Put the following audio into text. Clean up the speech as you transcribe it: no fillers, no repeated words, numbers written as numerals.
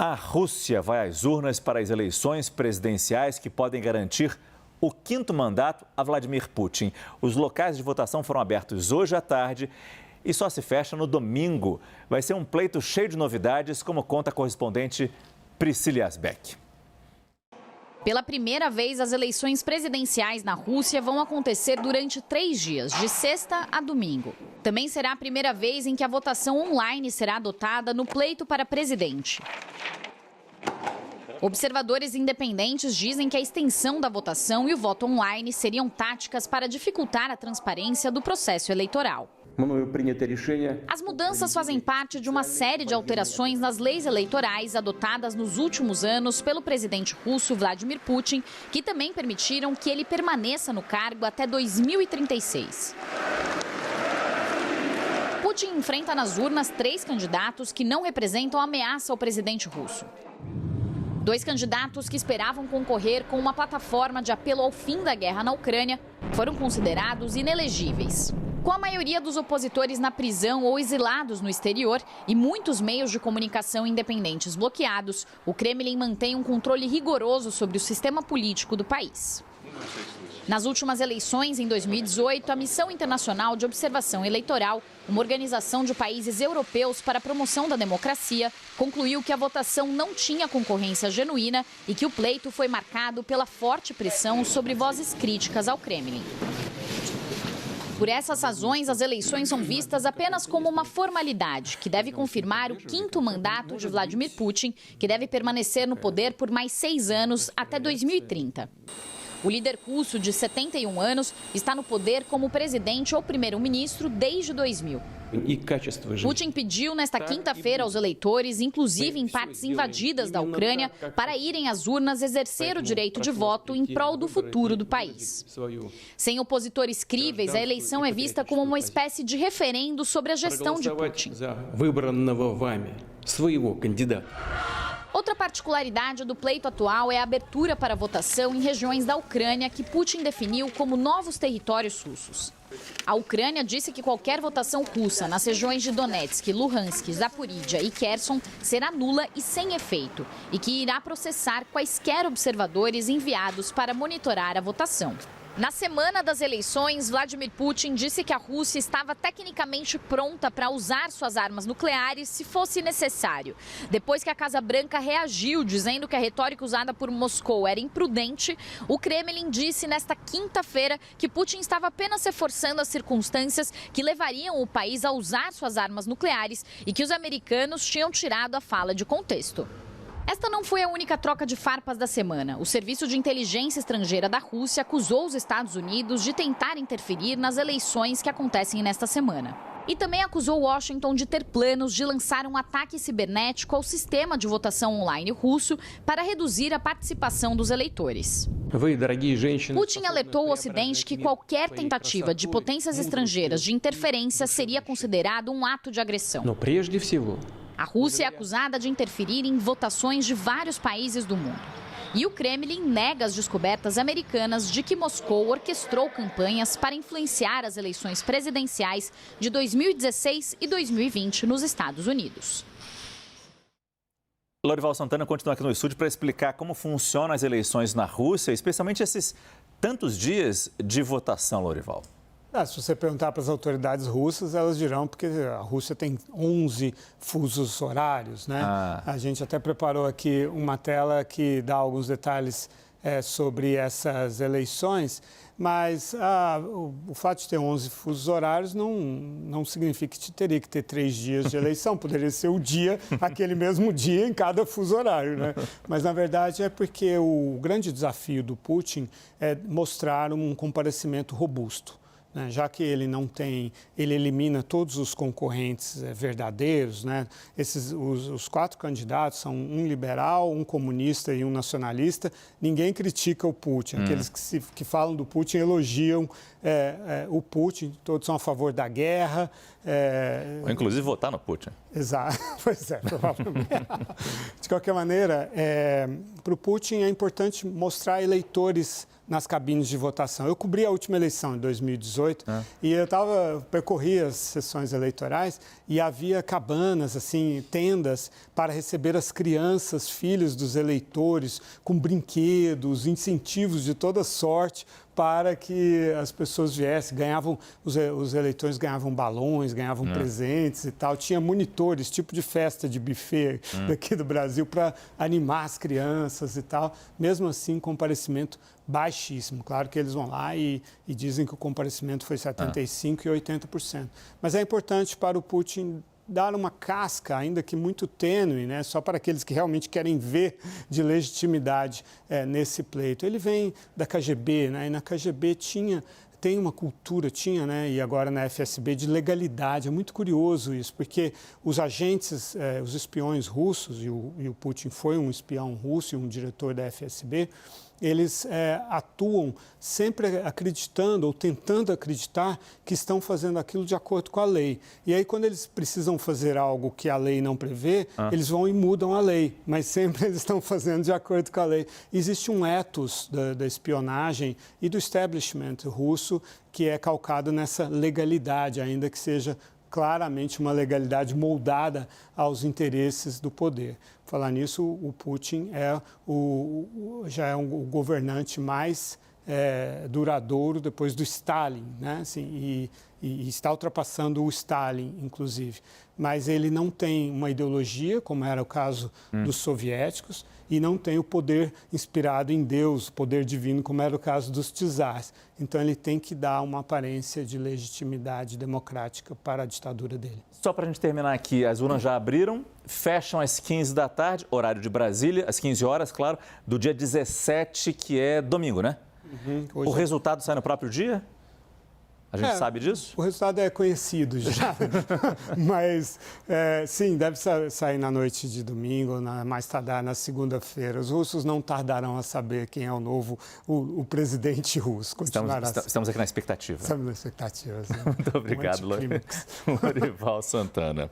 A Rússia vai às urnas para as eleições presidenciais que podem garantir o quinto mandato a Vladimir Putin. Os locais de votação foram abertos hoje à tarde e só se fecha no domingo. Vai ser um pleito cheio de novidades, como conta a correspondente Priscila Asbeck. Pela primeira vez, as eleições presidenciais na Rússia vão acontecer durante 3 dias, de sexta a domingo. Também será a primeira vez em que a votação online será adotada no pleito para presidente. Observadores independentes dizem que a extensão da votação e o voto online seriam táticas para dificultar a transparência do processo eleitoral. As mudanças fazem parte de uma série de alterações nas leis eleitorais adotadas nos últimos anos pelo presidente russo Vladimir Putin, que também permitiram que ele permaneça no cargo até 2036. Putin enfrenta nas urnas 3 candidatos que não representam ameaça ao presidente russo. 2 candidatos que esperavam concorrer com uma plataforma de apelo ao fim da guerra na Ucrânia foram considerados inelegíveis. Com a maioria dos opositores na prisão ou exilados no exterior e muitos meios de comunicação independentes bloqueados, o Kremlin mantém um controle rigoroso sobre o sistema político do país. Nas últimas eleições, em 2018, a Missão Internacional de Observação Eleitoral, uma organização de países europeus para a promoção da democracia, concluiu que a votação não tinha concorrência genuína e que o pleito foi marcado pela forte pressão sobre vozes críticas ao Kremlin. Por essas razões, as eleições são vistas apenas como uma formalidade, que deve confirmar o quinto mandato de Vladimir Putin, que deve permanecer no poder por mais 6 anos, até 2030. O líder russo, de 71 anos, está no poder como presidente ou primeiro-ministro desde 2000. Putin pediu nesta quinta-feira aos eleitores, inclusive em partes invadidas da Ucrânia, para irem às urnas exercer o direito de voto em prol do futuro do país. Sem opositores críveis, a eleição é vista como uma espécie de referendo sobre a gestão de Putin. Outra particularidade do pleito atual é a abertura para votação em regiões da Ucrânia que Putin definiu como novos territórios russos. A Ucrânia disse que qualquer votação russa nas regiões de Donetsk, Luhansk, Zaporídia e Kherson será nula e sem efeito, e que irá processar quaisquer observadores enviados para monitorar a votação. Na semana das eleições, Vladimir Putin disse que a Rússia estava tecnicamente pronta para usar suas armas nucleares se fosse necessário. Depois que a Casa Branca reagiu, dizendo que a retórica usada por Moscou era imprudente, o Kremlin disse nesta quinta-feira que Putin estava apenas reforçando as circunstâncias que levariam o país a usar suas armas nucleares e que os americanos tinham tirado a fala de contexto. Esta não foi a única troca de farpas da semana. O Serviço de Inteligência Estrangeira da Rússia acusou os Estados Unidos de tentar interferir nas eleições que acontecem nesta semana. E também acusou Washington de ter planos de lançar um ataque cibernético ao sistema de votação online russo para reduzir a participação dos eleitores. Putin alertou o Ocidente que qualquer tentativa de potências estrangeiras de interferência seria considerado um ato de agressão. A Rússia é acusada de interferir em votações de vários países do mundo. E o Kremlin nega as descobertas americanas de que Moscou orquestrou campanhas para influenciar as eleições presidenciais de 2016 e 2020 nos Estados Unidos. Lorival Santana continua aqui no estúdio para explicar como funcionam as eleições na Rússia, especialmente esses tantos dias de votação, Lorival. Se você perguntar para as autoridades russas, elas dirão porque a Rússia tem 11 fusos horários, né? A gente até preparou aqui uma tela que dá alguns detalhes sobre essas eleições, mas o fato de ter 11 fusos horários não significa que teria que ter 3 dias de eleição, poderia ser o dia, aquele mesmo dia em cada fuso horário, né? Mas, na verdade, é porque o grande desafio do Putin é mostrar um comparecimento robusto. Já que ele ele elimina todos os concorrentes verdadeiros, né? Os 4 candidatos são um liberal, um comunista e um nacionalista. Ninguém critica o Putin. Aqueles que falam do Putin elogiam o Putin, todos são a favor da guerra. Ou inclusive votar no Putin. Exato, pois é, provavelmente. De qualquer maneira, para o Putin é importante mostrar eleitores nas cabines de votação. Eu cobri a última eleição, em 2018, e eu percorri as sessões eleitorais e havia cabanas, assim, tendas para receber as crianças, filhos dos eleitores, com brinquedos, incentivos de toda sorte, para que as pessoas viessem, os eleitores ganhavam balões, ganhavam presentes e tal. Tinha monitores, tipo de festa de buffet daqui do Brasil, para animar as crianças e tal. Mesmo assim, comparecimento baixíssimo. Claro que eles vão lá e dizem que o comparecimento foi 75% e 80%. Mas é importante para o Putin dar uma casca, ainda que muito tênue, né, só para aqueles que realmente querem ver de legitimidade nesse pleito. Ele vem da KGB, né, e na KGB tem uma cultura, né, e agora na FSB, de legalidade. É muito curioso isso, porque os agentes, os espiões russos, e o Putin foi um espião russo e um diretor da FSB, eles atuam sempre acreditando ou tentando acreditar que estão fazendo aquilo de acordo com a lei. E aí, quando eles precisam fazer algo que a lei não prevê, eles vão e mudam a lei, mas sempre eles estão fazendo de acordo com a lei. Existe um ethos da espionagem e do establishment russo que é calcado nessa legalidade, ainda que seja claramente uma legalidade moldada aos interesses do poder. Falar nisso, o Putin já é o governante mais duradouro depois do Stalin, né? Assim, e está ultrapassando o Stalin, inclusive. Mas ele não tem uma ideologia, como era o caso dos soviéticos, e não tem o poder inspirado em Deus, o poder divino, como era o caso dos czares. Então, ele tem que dar uma aparência de legitimidade democrática para a ditadura dele. Só para a gente terminar aqui, as urnas já abriram, fecham às 15 da tarde, horário de Brasília, às 15 horas, claro, do dia 17, que é domingo, né? O resultado sai no próprio dia? A gente sabe disso? O resultado é conhecido já, mas sim, deve sair na noite de domingo, mais tardar na segunda-feira. Os russos não tardarão a saber quem é o novo o presidente russo. Estamos aqui na expectativa. Estamos na expectativa. Sim. Muito obrigado, Lorival Santana.